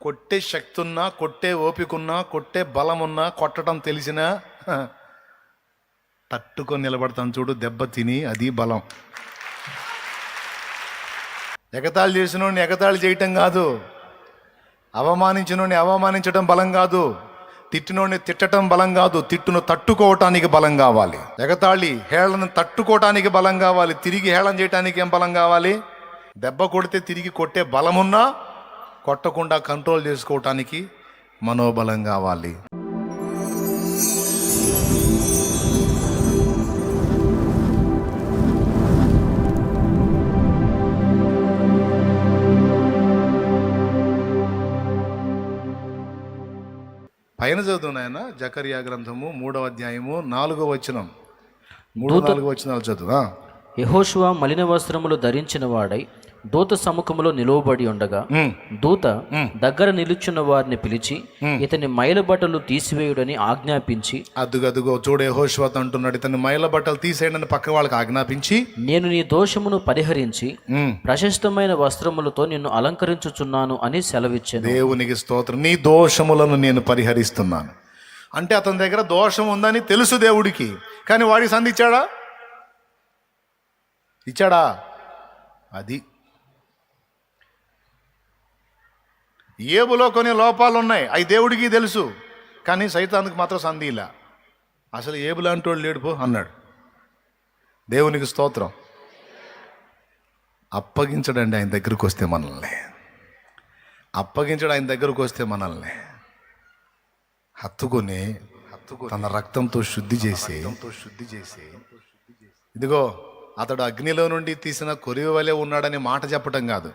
కొట్టే శక్తి ఉన్నా, కొట్టే ఓపిక ఉన్నా, కొట్టే బలం ఉన్నా, కొట్టడం తెలిసినా తట్టుకొని నిలబడతాను చూడు, దెబ్బ తిని, అది బలం. ఎగతాళి చేసినోడిని ఎగతాళి చేయటం కాదు, అవమానించినోడిని అవమానించడం బలం కాదు, తిట్టినోడిని తిట్టడం బలం కాదు, తిట్టును తట్టుకోవటానికి బలం కావాలి. ఎగతాళి హేళను తట్టుకోవటానికి బలం కావాలి, తిరిగి హేళన చేయటానికి ఏం బలం కావాలి? దెబ్బ కొడితే తిరిగి కొట్టే బలమున్నా, కొట్టకుండా కంట్రోల్ చేసుకోవటానికి మనోబలం కావాలి. పైన చదువు నాయన, జకర్యా గ్రంథము 3వ అధ్యాయము 4వ వచనం, 3-4 వచనాలు చదువు. యెహోషువ మలిన వస్త్రములు ధరించిన వాడై దూత సముఖములో నిలువబడి ఉండగా దూత దగ్గర నిలుచున్న వారిని పిలిచి ఇతని మైల బట్టలు తీసివేయుడని ఆజ్ఞాపించి, అదుగో చూడు, యెహోషువ అంటున్నాడు, ఇతని మైల బట్టలు తీసేయడని పక్క వాళ్ళకి ఆజ్ఞాపించి, నేను నీ దోషమును పరిహరించి ప్రశస్తమైన వస్త్రములతో నిన్ను అలంకరించుచున్నాను అని సెలవిచ్చాను. దేవునికి స్తోత్రం. నీ దోషములను నేను పరిహరిస్తున్నాను అంటే అతని దగ్గర దోషం ఉందని తెలుసు దేవుడికి, కానీ వాడికి సంధించాడా? ఇచ్చాడా? అది ఏబులో కొన్ని లోపాలు ఉన్నాయి, అవి దేవుడికి తెలుసు, కానీ సైతానికి మాత్రం సంధిలా. అసలు ఏబులు అంటోడు లేడు పో అన్నాడు. దేవునికి స్తోత్రం. అప్పగించడండి ఆయన దగ్గరకు వస్తే మనల్ని, అప్పగించడం ఆయన దగ్గరకు వస్తే మనల్ని హత్తుకొని తన రక్తంతో శుద్ధి చేసి ఇదిగో అతడు అగ్నిలో నుండి తీసిన కొరివి వలె ఉన్నాడని మాట చెప్పటం కాదు,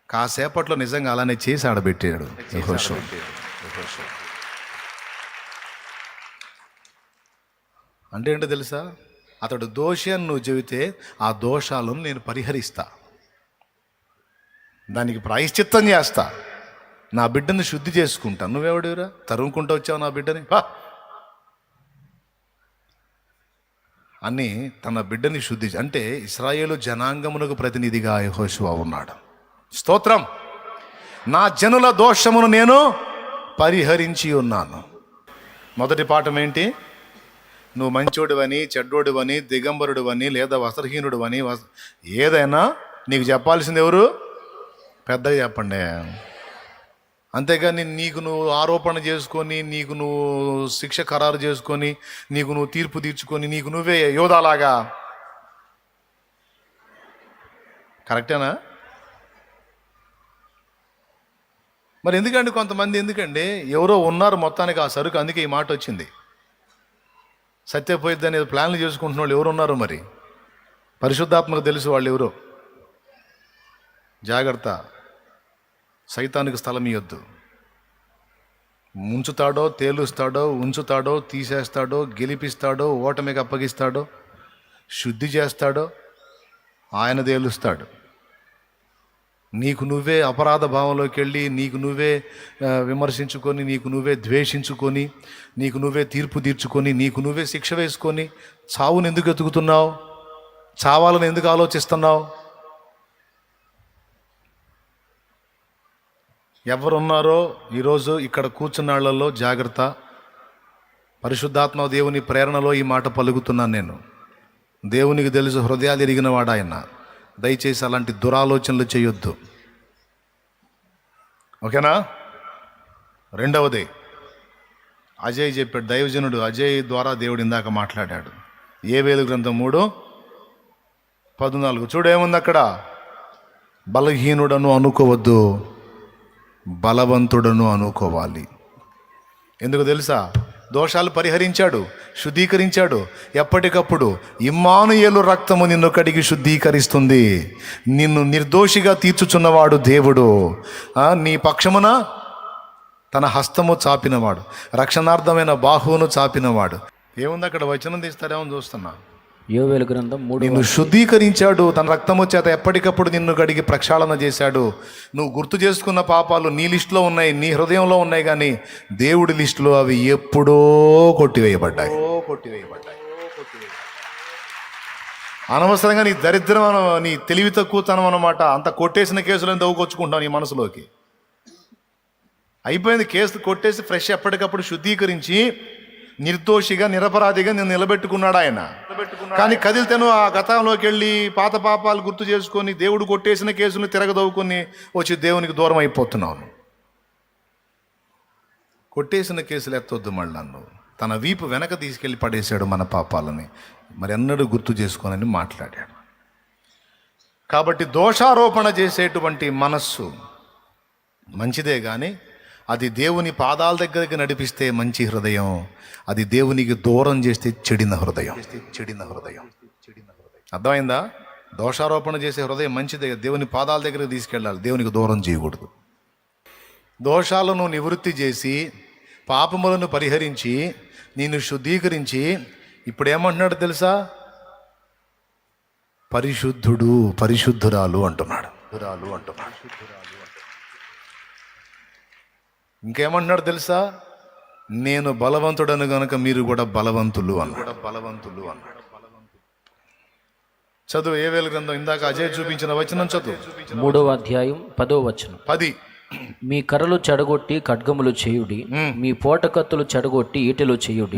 కాసేపట్లో నిజంగా అలానే చేసి ఆడబెట్టాడు యెహోషువ. అంటే ఏంటో తెలుసా? అతడు దోషి అని నువ్వు చెబితే ఆ దోషాలను నేను పరిహరిస్తా, దానికి ప్రాయశ్చిత్తం చేస్తా, నా బిడ్డని శుద్ధి చేసుకుంటా. నువ్వెవడిరా తరుముకుంటూ వచ్చావు నా బిడ్డని అని తన బిడ్డని శుద్ధి. అంటే ఇశ్రాయేలు జనాంగమునకు ప్రతినిధిగా యెహోషువ ఉన్నాడు. స్తోత్రం. నా జనుల దోషమును నేను పరిహరించి ఉన్నాను. మొదటి పాఠం ఏంటి? నువ్వు మంచోడివని, చెడ్డోడివని, దిగంబరుడివని, లేదా వస్త్రహీనుడివని, ఏదైనా నీకు చెప్పాల్సింది ఎవరు? పెద్దగా చెప్పండి. అంతేగాని నీకు నువ్వు ఆరోపణ చేసుకొని, నీకు నువ్వు శిక్ష ఖరారు చేసుకొని, నీకు నువ్వు తీర్పు తీర్చుకొని, నీకు నువ్వే యోధాలాగా. కరెక్టేనా? మరి ఎందుకండి కొంతమంది, ఎందుకండి ఎవరో ఉన్నారు మొత్తానికి ఆ సరుకు, అందుకే ఈ మాట వచ్చింది. సత్యపోయిద్ది అనేది ప్లాన్లు చేసుకుంటున్న వాళ్ళు ఎవరు ఉన్నారు? మరి పరిశుద్ధాత్మకు తెలుసు వాళ్ళు ఎవరో. జాగ్రత్త, సైతానికి స్థలం ఇవ్వద్దు. ముంచుతాడో, తేలుస్తాడో, ఉంచుతాడో, తీసేస్తాడో, గెలిపిస్తాడో, ఓటమికి అప్పగిస్తాడో, శుద్ధి చేస్తాడో, ఆయన తేలుస్తాడు. నీకు నువ్వే అపరాధ భావంలోకి వెళ్ళి, నీకు నువ్వే విమర్శించుకొని, నీకు నువ్వే ద్వేషించుకొని, నీకు నువ్వే తీర్పు తీర్చుకొని, నీకు నువ్వే శిక్ష వేసుకొని చావును ఎందుకు ఎతుకుతున్నావు? చావాలని ఎందుకు ఆలోచిస్తున్నావు? ఎవరున్నారో ఈరోజు ఇక్కడ కూర్చున్న వాళ్ళల్లో జాగ్రత్త. పరిశుద్ధాత్మ దేవుని ప్రేరణలో ఈ మాట పలుకుతున్నాను నేను. దేవునికి తెలుసు హృదయాలు ఎరిగిన వాడు ఆయన. దయచేసి అలాంటి దురాలోచనలు చేయొద్దు, ఓకేనా? రెండవది అజయ్ చెప్పాడు, దైవజనుడు అజయ్ ద్వారా దేవుడు ఇందాక మాట్లాడాడు. యోవేలు గ్రంథం 3:14 చూడేముంది అక్కడ? బలహీనుడను అనుకోవద్దు, బలవంతుడను అనుకోవాలి. ఎందుకు తెలుసా? దోషాలు పరిహరించాడు, శుద్ధీకరించాడు. ఎప్పటికప్పుడు ఇమ్మానుయేలు రక్తము నిన్ను కడిగి శుద్ధీకరిస్తుంది. నిన్ను నిర్దోషిగా తీర్చుచున్నవాడు దేవుడు. నీ పక్షమున తన హస్తము చాపినవాడు, రక్షణార్థమైన బాహువును చాపినవాడు. ఏముంది అక్కడ? వచనం తీస్తారేమో చూస్తున్నా. యోవేలు గ్రంథం 3. నిన్ను శుద్ధీకరించాడు, తన రక్తము చేత ఎప్పటికప్పుడు నిన్ను కడిగి ప్రక్షాళన చేశాడు. నువ్వు గుర్తు చేసుకున్న పాపాలు నీ లిస్టులో ఉన్నాయి, నీ హృదయంలో ఉన్నాయి, కానీ దేవుడి లిస్టులో అవి ఎప్పుడో కొట్టివేయబడ్డాయి. అనవసరంగా నీ దరిద్రం, నీ తెలివి తక్కువతనం అన్నమాట. అంత కొట్టేసిన కేసులను దవ్వుకొచ్చుకుంటావు నీ మనసులోకి. అయిపోయింది, కేసు కొట్టేసి ఫ్రెష్ ఎప్పటికప్పుడు శుద్ధీకరించి నిర్దోషిగా నిరపరాధిగా నేను నిలబెట్టుకున్నాడు ఆయన. కానీ కదిలితేను ఆ గతంలోకి వెళ్ళి పాత పాపాలు గుర్తు చేసుకొని దేవుడు కొట్టేసిన కేసును తిరగదవ్వుకొని వచ్చి దేవునికి దూరం అయిపోతున్నాను. కొట్టేసిన కేసులు ఎత్తొద్దు మళ్ళీ నన్ను. తన వీపు వెనక తీసుకెళ్ళి పడేశాడు మన పాపాలని, మరి ఎన్నడూ గుర్తు చేసుకోనని మాట్లాడాడు. కాబట్టి దోషారోపణ చేసేటువంటి మనస్సు మంచిదే, కానీ అది దేవుని పాదాల దగ్గరికి నడిపిస్తే మంచి హృదయం, అది దేవునికి దూరం చేస్తే చెడిన హృదయం. అర్థమైందా? దోషారోపణ చేసే హృదయం మంచిదే, దేవుని పాదాల దగ్గరికి తీసుకెళ్ళాలి, దేవునికి దూరం చేయకూడదు. దోషాలను నివృత్తి చేసి పాపములను పరిహరించి నిన్ను శుద్ధీకరించి ఇప్పుడు ఏమంటున్నాడు తెలుసా? పరిశుద్ధుడు, పరిశుద్ధురాలు అంటున్నాడు. ఇంకేమంటున్నాడు తెలుసా? నేను బలవంతుడను గనుక మీరు కూడా బలవంతులు అన్నాడు. చదువు ఏవేల గ్రంథం, ఇందాక అజయ్ చూపించిన వచనం చదువు. 3వ అధ్యాయం 10వ వచనం. 10. మీ కర్రలు చెడగొట్టి ఖడ్గములు చేయుడి, మీ పోటకత్తులు చెడగొట్టి ఈటెలు చేయుడి.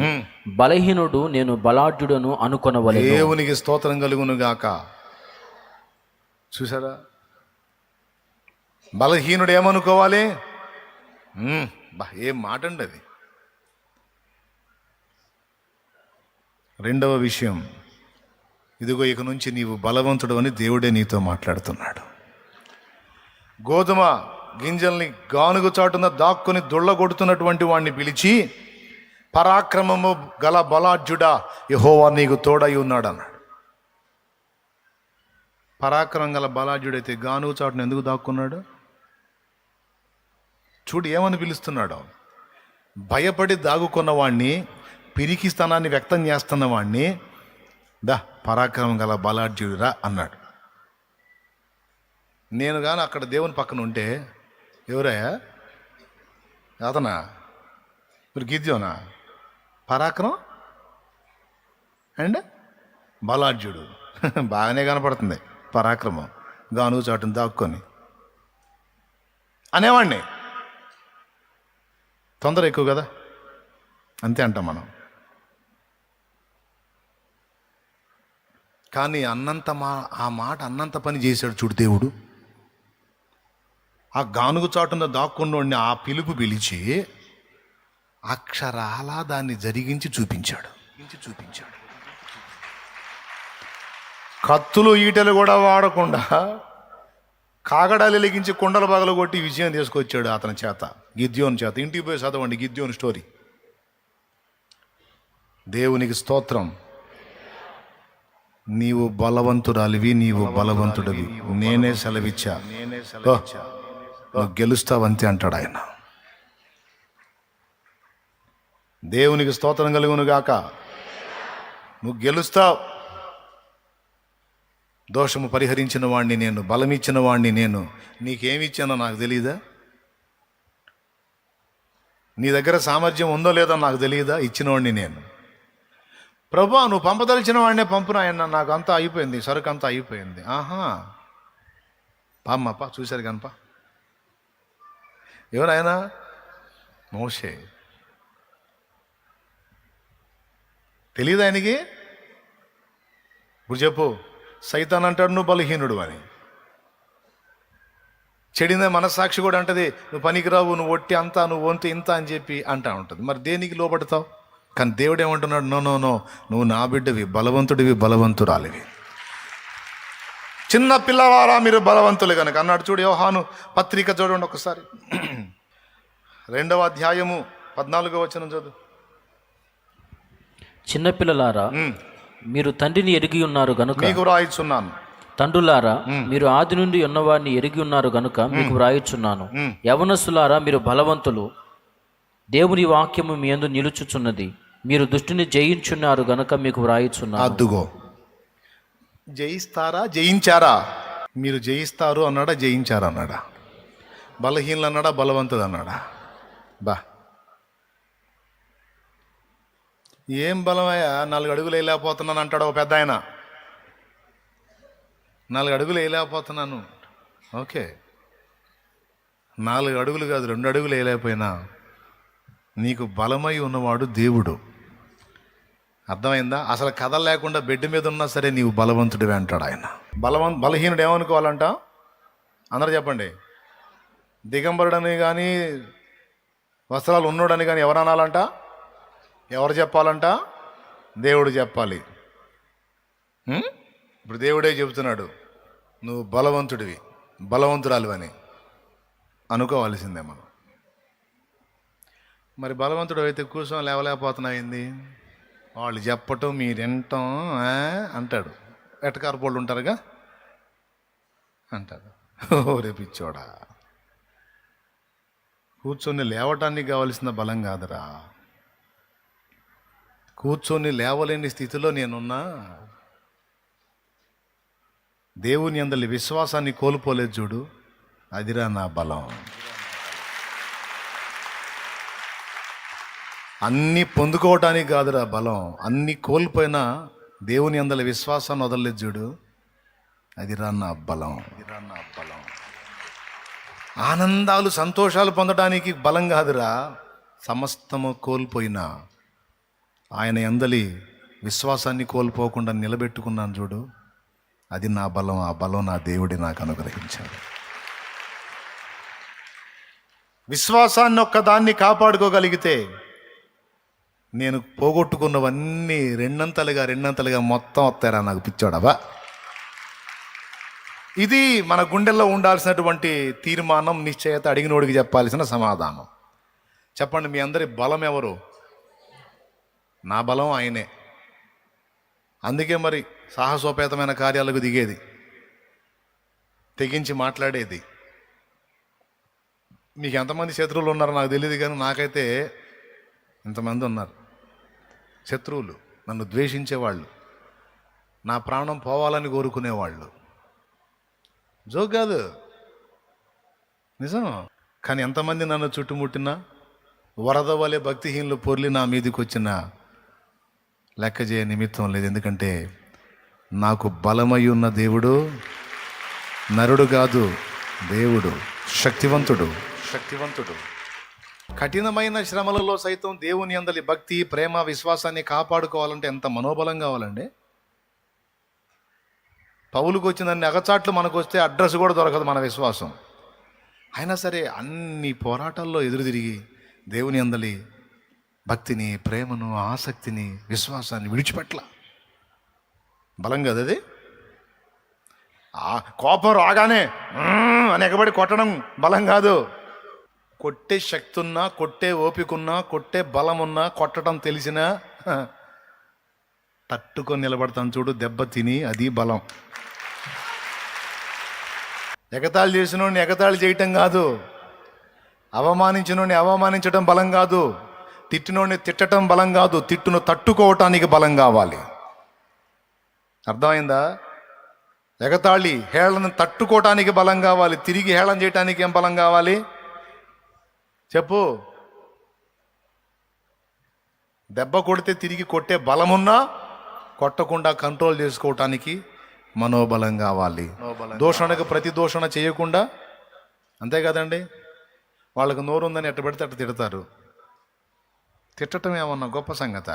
బలహీనుడు నేను బలాఢ్యుడను అనుకొనవలెను. దేవునికి స్తోత్రం కలుగును గాక. చూసారా? బలహీనుడు ఏమనుకోవాలి? ఏం మాట అండి అది. రెండవ విషయం, ఇదిగో ఇక నుంచి నీవు బలవంతుడు అని దేవుడే నీతో మాట్లాడుతున్నాడు. గోధుమ గింజల్ని గానుగు చాటున దాక్కుని దుళ్ళగొడుతున్నటువంటి వాడిని పిలిచి, పరాక్రమము గల బలాఢ్యుడా యెహోవా నీకు తోడై ఉన్నాడు అన్నాడు. పరాక్రమం గల బలాఢ్యుడైతే గానుగు చాటును ఎందుకు దాక్కున్నాడు? చూడు ఏమని పిలుస్తున్నాడు. భయపడి దాగుకున్న వాడిని, పిరికి స్థానాన్ని వ్యక్తం చేస్తున్న వాడిని దా పరాక్రమం గల బలాఢ్యుడురా అన్నాడు. నేను కానీ అక్కడ దేవుని పక్కన ఉంటే, ఎవరయ్యా అతనా, మీరు గిద్యోనా? పరాక్రమం అండ్ బలాఢ్యుడు బాగానే కనపడుతుంది. పరాక్రమం గాను చాటును దాక్కొని అనేవాడిని. తొందర ఎక్కువ కదా, అంతే అంటాం మనం. కానీ ఆ మాట అన్నంత పని చేశాడు చూడు దేవుడు. ఆ గానుగు చాటున దాక్కున్నోడిని ఆ పిలుపు పిలిచి అక్షరాల దాన్ని జరిగించి చూపించాడు. కత్తులు ఈటెలు కూడా వాడకుండా కాగడాలు వెలిగించి కుండల పగలు కొట్టి విజయం తీసుకొచ్చాడు అతని చేత, గిద్యోని చేత. ఇంటికి పోయి చదవండి గిద్యోని స్టోరీ. దేవునికి స్తోత్రం. నీవు బలవంతురాలివి, నీవు బలవంతుడివి, నేనే సెలవిచ్చా, నువ్వు గెలుస్తావంతే అంటాడు ఆయన. దేవునికి స్తోత్రం కలుగును గాక. నువ్వు గెలుస్తావు. దోషము పరిహరించిన వాడిని నేను, బలమిచ్చిన వాడిని నేను. నీకేమిచ్చానో నాకు తెలియదా? నీ దగ్గర సామర్థ్యం ఉందో లేదో నాకు తెలియదా? ఇచ్చినవాడిని నేను. ప్రభా నువ్వు పంపదలిచిన వాడినే పంపున ఆయన, నాకు అంతా అయిపోయింది, సరుకు అంతా అయిపోయింది. ఆహా పామ్మప్ప చూశారు కనప. ఎవరాయన? మోషే. తెలియదు ఆయనకి? ఇప్పుడు చెప్పు. సైతాన్ అంటాడు నువ్వు బలహీనుడు అని. చెడిన మనస్సాక్షి కూడా అంటది నువ్వు పనికిరావు, నువ్వు ఒట్టి అంతా, నువ్వు వంతు ఇంత అని చెప్పి అంటా ఉంటుంది. మరి దేనికి లోపడతావు? కానీ దేవుడు ఏమంటున్నాడు? నో నో నో, నువ్వు నా బిడ్డవి, బలవంతుడివి, బలవంతురాలివి. చిన్న పిల్లవారా మీరు బలవంతులు కనుక అన్నాడు. చూడు యోహాను పత్రిక చూడండి ఒకసారి, 2వ అధ్యాయము 14వ వచనం చదువు. చిన్నపిల్లలారా మీరు తండ్రిని ఎరిగి ఉన్నారు గనుక మీకు వ్రాయిచున్నాను. తండ్రులారా మీరు ఆది నుండి ఉన్నవారిని ఎరిగి ఉన్నారు గనుక మీకు వ్రాయిచున్నాను. యవనస్తులారా మీరు బలవంతులు, దేవుని వాక్యము మీ యందు నిలుచుచున్నది, మీరు దుష్టుని జయించున్నారు గనుక మీకు వ్రాయిచున్నాను. అద్దుగో, జయిస్తారా జయించారా? మీరు జయిస్తారు అన్నాడా జయించారా అన్నాడా? బలహీనలు అన్నాడా బలవంతుడు అన్నాడా? బా ఏం బలమయ్యా, 4 అడుగులు వేయలేకపోతున్నాను అంటాడు ఒక పెద్ద ఆయన. 4 అడుగులు వేయలేకపోతున్నాను, ఓకే. 4 అడుగులు కాదు 2 అడుగులు వేయలేకపోయినా నీకు బలమై ఉన్నవాడు దేవుడు. అర్థమైందా? అసలు కథ లేకుండా బెడ్ మీద ఉన్నా సరే నీవు బలవంతుడివే అంటాడు ఆయన. బలహీనుడు ఏమనుకోవాలంట? అందరూ చెప్పండి. దిగంబరుడని కానీ వస్త్రాలు ఉన్నోడని కానీ ఎవరు అనాలంట? ఎవరు చెప్పాలంట? దేవుడు చెప్పాలి. ఇప్పుడు దేవుడే చెబుతున్నాడు, నువ్వు బలవంతుడివి, బలవంతురాలివని అనుకోవాల్సిందే మనం. మరి బలవంతుడు అయితే కూర్చొని లేవలేకపోతున్నాయింది. వాళ్ళు చెప్పటం మీరు వినటం అంటాడు. ఎటకారపోళ్ళు ఉంటారుగా అంటారు. రేపిచ్చోడా, కూర్చొని లేవటానికి కావలసిన బలం కాదురా. కూర్చొని లేవలేని స్థితిలో నేనున్నా. దేవుని యందలి విశ్వాసాన్ని కోల్పోలేదు చూడు, అదిరా నా బలం. అన్నీ పొందుకోవటానికి కాదురా బలం, అన్నీ కోల్పోయినా దేవుని యందలి విశ్వాసాన్ని వదలలేదు చూడు, అదిరా నా బలం. ఆనందాలు సంతోషాలు పొందడానికి బలం కాదురా, సమస్తము కోల్పోయినా ఆయన యందలి విశ్వాసాన్ని కోల్పోకుండా నిలబెట్టుకున్నాను చూడు, అది నా బలం. ఆ బలం నా దేవుడి నాకు అనుగ్రహించాడు. విశ్వాసాన్ని ఒక్కదాన్ని కాపాడుకోగలిగితే నేను పోగొట్టుకున్నవన్నీ రెండంతలుగా మొత్తం వస్తారా నాకు పిచ్చోడవా. ఇది మన గుండెల్లో ఉండాల్సినటువంటి తీర్మానం, నిశ్చయత, అడిగినోడికి చెప్పాల్సిన సమాధానం. చెప్పండి, మీ అందరి బలం ఎవరు? నా బలం ఆయనే. అందుకే మరి సాహసోపేతమైన కార్యాలకు దిగేది, తెగించి మాట్లాడేది. మీకు ఎంతమంది శత్రువులు ఉన్నారో నాకు తెలియదు, కానీ నాకైతే ఇంతమంది ఉన్నారు శత్రువులు. నన్ను ద్వేషించేవాళ్ళు, నా ప్రాణం పోవాలని కోరుకునేవాళ్ళు. జోక్ కాదు, నిజం. కానీ ఎంతమంది నన్ను చుట్టుముట్టినా, వరద వలె భక్తిహీనులు పొర్లి నా మీదకి వచ్చిన లెక్క చేయ నిమిత్తం లేదు. ఎందుకంటే నాకు బలమై ఉన్న దేవుడు నరుడు కాదు, దేవుడు శక్తివంతుడు. కఠినమైన శ్రమలలో సైతం దేవుని యందలి భక్తి, ప్రేమ, విశ్వాసాన్ని కాపాడుకోవాలంటే ఎంత మనోబలం కావాలండి. పౌలుకు వచ్చిందన్ని అగచాట్లు మనకు వస్తే అడ్రస్ కూడా దొరకదు మన విశ్వాసం. అయినా సరే అన్ని పోరాటాల్లో ఎదురు తిరిగి దేవుని యందలి భక్తిని, ప్రేమను, ఆసక్తిని, విశ్వాసాన్ని విడిచిపెట్ల. బలం కదా అది. కోపం రాగానే అని ఎగబడి కొట్టడం బలం కాదు. కొట్టే శక్తి ఉన్నా, కొట్టే ఓపిక ఉన్నా, కొట్టే బలం ఉన్నా, కొట్టడం తెలిసినా తట్టుకొని నిలబడతాను చూడు, దెబ్బ తిని, అది బలం. ఎగతాళి చేసినోడిని ఎగతాళి చేయటం కాదు, అవమానించినోడిని అవమానించడం బలం కాదు, తిట్టినోడిని తిట్టడం బలం కాదు, తిట్టును తట్టుకోవటానికి బలం కావాలి. అర్థమైందా? ఎగతాళి హేళన తట్టుకోవటానికి బలం కావాలి, తిరిగి హేళన చేయటానికి ఏం బలం కావాలి చెప్పు? దెబ్బ కొడితే తిరిగి కొట్టే బలమున్నా, కొట్టకుండా కంట్రోల్ చేసుకోవటానికి మనోబలం కావాలి. దూషణకు ప్రతి దూషణ చేయకుండా, అంతే కదండి. వాళ్ళకు నోరు ఉందని ఎట్ట పెడితే అట్ట తిడతారు. తిట్టడం ఏమన్నా గొప్ప సంగత?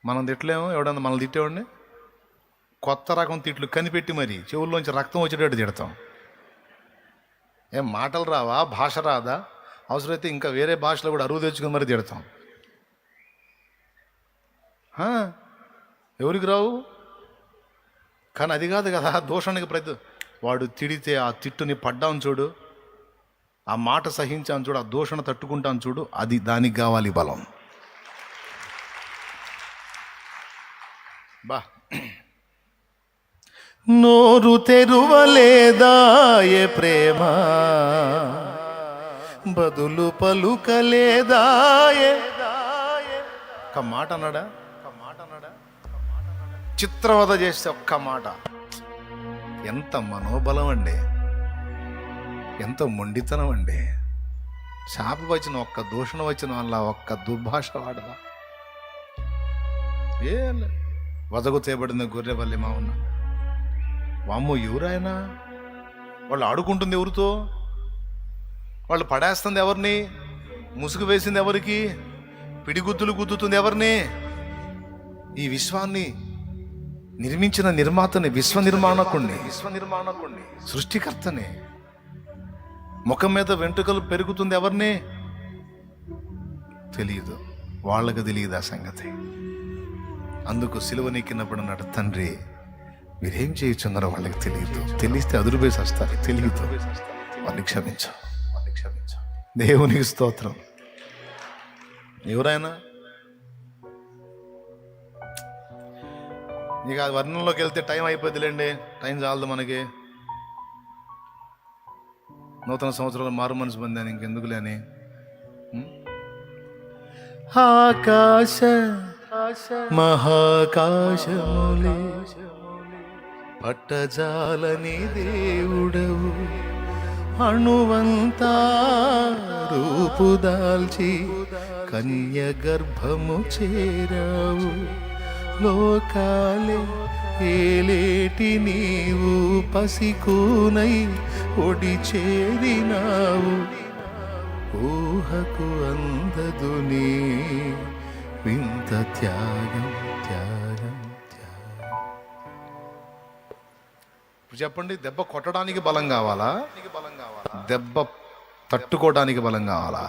మనం తిట్టలేము. ఎవడన్నా మనల్ని తిట్టేవాడిని కొత్త రకం తిట్లు కనిపెట్టి మరి చెవుల్లోంచి రక్తం వచ్చేటట్టు తిడతాం. ఏం మాటలు రావా? భాష రాదా? అవసరమైతే ఇంకా వేరే భాషలో కూడా అరువు తెచ్చుకొని మరి తిడతాం. ఎవరికి రావు? కానీ అది కాదు కదా దూషణకి ప్రతి వాడు తిడితే ఆ తిట్టుని పడ్డాం చూడు, ఆ మాట సహించాను చూడు, ఆ దూషణ తట్టుకుంటాను చూడు, అది దానికి కావాలి బలం. బా నోరు తెరువలేదాయే ప్రేమ, బదులు పలుకలేదాయే. ఒక్క మాట అన్నాడా? చిత్రవద చేస్తే ఒక్క మాట. ఎంత మనోబలం అండి, ఎంత మొండితనం అండి. శాప వచ్చిన ఒక్క దూషణ వచ్చిన వల్ల ఒక్క దుర్భాష వాడదా? ఏ వదకు చేయబడిన గొర్రె వల్లి మా ఉన్న వామ్మో ఎవరాయనా వాళ్ళు ఆడుకుంటుంది ఎవరితో? వాళ్ళు పడేస్తుంది ఎవరిని? ముసుగు వేసింది ఎవరికి? పిడిగుద్దులు గుద్దుతుంది ఎవరిని? ఈ విశ్వాన్ని నిర్మించిన నిర్మాతని, విశ్వ నిర్మాణకుణ్ణి, సృష్టికర్తని. ముఖం మీద వెంట్రుకలు పెరుగుతుంది ఎవరిని? తెలియదు, వాళ్ళకి తెలియదు ఆ సంగతి. అందుకు సిలువనెక్కినప్పుడు అన్నాడు, తండ్రి మీరేం చేయుచున్నారో వాళ్ళకి తెలియదు, తెలిస్తే అదురుబేసి వస్తారు, తెలియదు, వాళ్ళని క్షమించు. దేవునికి స్తోత్రం. ఎవరైనా ఇక ఆ వర్ణంలోకి వెళ్తే టైం అయిపోద్దిలేండి, టైం చాలదు మనకి. నూతన సంవత్సరంలో మారు మనసు పొందాను, ఇంకెందుకులే అని. ఆకాశ మహాకాశములే పట్టజాలని దేవుడవు, అణువంతా రూపుదాల్చి కన్య గర్భము చేరావు. లోకాలే ఏలేటి నీవు పసికూనై ఒడి చేరినావు. ఊహకు అందదు నీ వింత త్యాగం, త్యాగం, త్యాగం. ఇప్పుడు చెప్పండి, దెబ్బ కొట్టడానికి బలం కావాలా? దెబ్బ తట్టుకోవడానికి బలం కావాలా?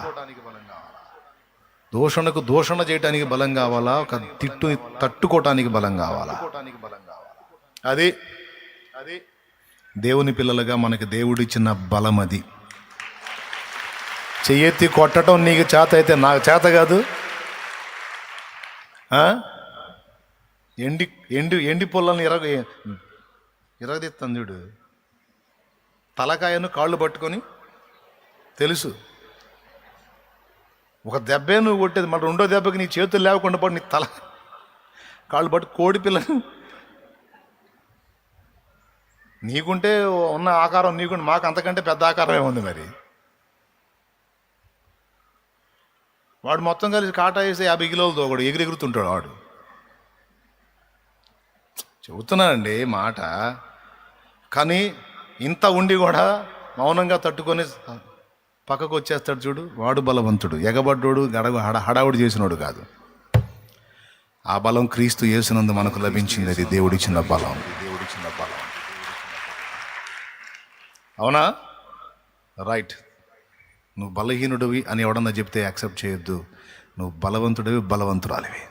దూషణకు దూషణ చేయడానికి బలం కావాలా? ఒక తిట్టుని తట్టుకోవటానికి బలం కావాలా? అది దేవుని పిల్లలుగా మనకి దేవుడిచ్చిన బలం. అది చెయ్యెత్తి కొట్టడం నీకు చేత అయితే నాకు చేత కాదు. ఎండి పొలాలను ఇరగదీస్తాను చూడు, తలకాయను కాళ్ళు పట్టుకొని. తెలుసు ఒక దెబ్బే నువ్వు కొట్టేది, మళ్ళీ రెండో దెబ్బకి నీ చేతులు లేకుండా పాటు నీ తల కాళ్ళు పట్టు. కోడి పిల్లను నీకుంటే ఉన్న ఆకారం నీకుంటే, మాకు అంతకంటే పెద్ద ఆకారమే ఉంది. మరి వాడు మొత్తం కలిసి కాటా వేస్తే 50 కిలోలతో కూడా ఎగురుతుంటాడు వాడు. చెబుతున్నానండి మాట. కానీ ఇంత ఉండి కూడా మౌనంగా తట్టుకొని పక్కకు వచ్చేస్తాడు చూడు, వాడు బలవంతుడు. ఎగబడ్డోడు హడావుడి చేసినోడు కాదు. ఆ బలం క్రీస్తు యేసునందు మనకు లభించింది. అది దేవుడిచ్చిన బలం. అవునా? రైట్. నువ్వు బలహీనుడివి అని ఎవడన్నా చెప్తే యాక్సెప్ట్ చేయొద్దు. నువ్వు బలవంతుడివి, బలవంతురాలివి.